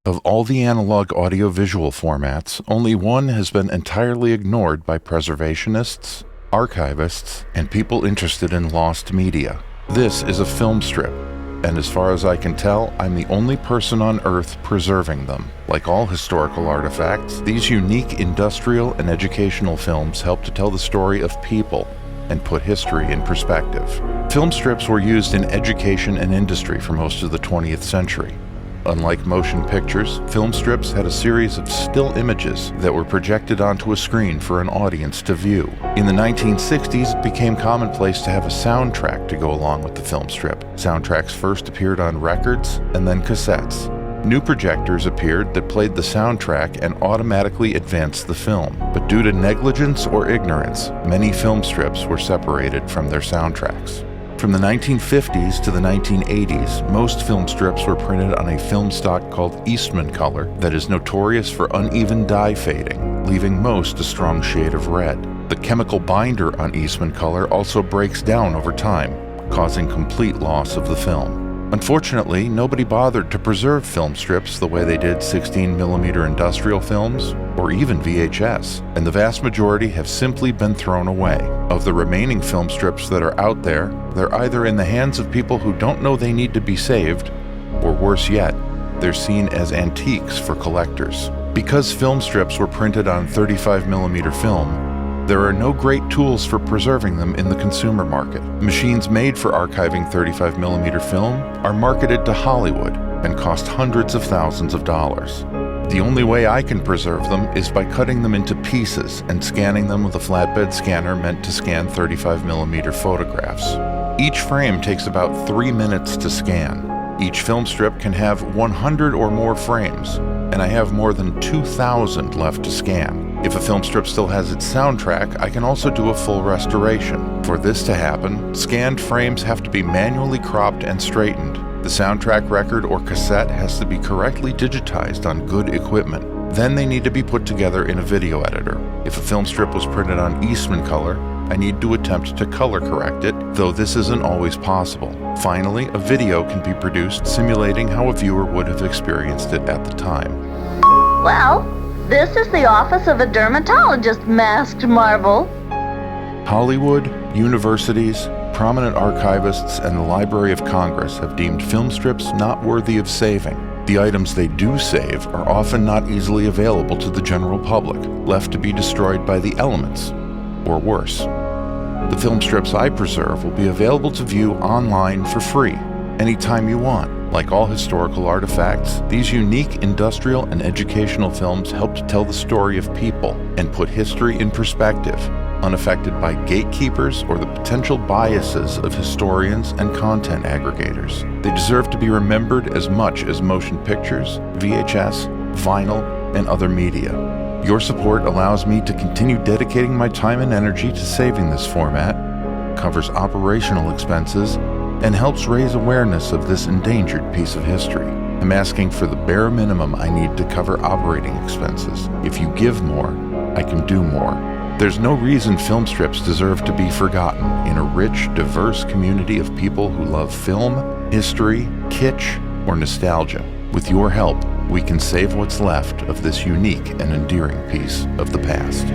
Of all the analog audiovisual formats, only one has been entirely ignored by preservationists, archivists, and people interested in lost media. This is a film strip, and as far as I can tell, I'm the only person on Earth preserving them. Like all historical artifacts, these unique industrial and educational films help to tell the story of people and put history in perspective. Film strips were used in education and industry for most of the 20th century. Unlike motion pictures, film strips had a series of still images that were projected onto a screen for an audience to view. In the 1960s, it became commonplace to have a soundtrack to go along with the film strip. Soundtracks first appeared on records and then cassettes. New projectors appeared that played the soundtrack and automatically advanced the film. But due to negligence or ignorance, many film strips were separated from their soundtracks. From the 1950s to the 1980s, most film strips were printed on a film stock called Eastman color that is notorious for uneven dye fading, leaving most a strong shade of red. The chemical binder on Eastman color also breaks down over time, causing complete loss of the film. Unfortunately, nobody bothered to preserve film strips the way they did 16mm industrial films or even VHS, and the vast majority have simply been thrown away. Of the remaining film strips that are out there, they're either in the hands of people who don't know they need to be saved, or worse yet, they're seen as antiques for collectors. Because film strips were printed on 35mm film, there are no great tools for preserving them in the consumer market. Machines made for archiving 35mm film are marketed to Hollywood and cost hundreds of thousands of dollars. The only way I can preserve them is by cutting them into pieces and scanning them with a flatbed scanner meant to scan 35mm photographs. Each frame takes about 3 minutes to scan. Each film strip can have 100 or more frames, and I have more than 2,000 left to scan. If a film strip still has its soundtrack, I can also do a full restoration. For this to happen, scanned frames have to be manually cropped and straightened. The soundtrack record or cassette has to be correctly digitized on good equipment. Then they need to be put together in a video editor. If a film strip was printed on Eastman color, I need to attempt to color correct it, though this isn't always possible. Finally, a video can be produced simulating how a viewer would have experienced it at the time. Well, this is the office of a dermatologist, masked marvel. Hollywood, universities, prominent archivists, and the Library of Congress have deemed film strips not worthy of saving. The items they do save are often not easily available to the general public, left to be destroyed by the elements, or worse. The film strips I preserve will be available to view online for free, anytime you want. Like all historical artifacts, these unique industrial and educational films help to tell the story of people and put history in perspective, unaffected by gatekeepers or the potential biases of historians and content aggregators. They deserve to be remembered as much as motion pictures, VHS, vinyl, and other media. Your support allows me to continue dedicating my time and energy to saving this format, covers operational expenses, and helps raise awareness of this endangered piece of history. I'm asking for the bare minimum I need to cover operating expenses. If you give more, I can do more. There's no reason film strips deserve to be forgotten in a rich, diverse community of people who love film, history, kitsch, or nostalgia. With your help, we can save what's left of this unique and endearing piece of the past.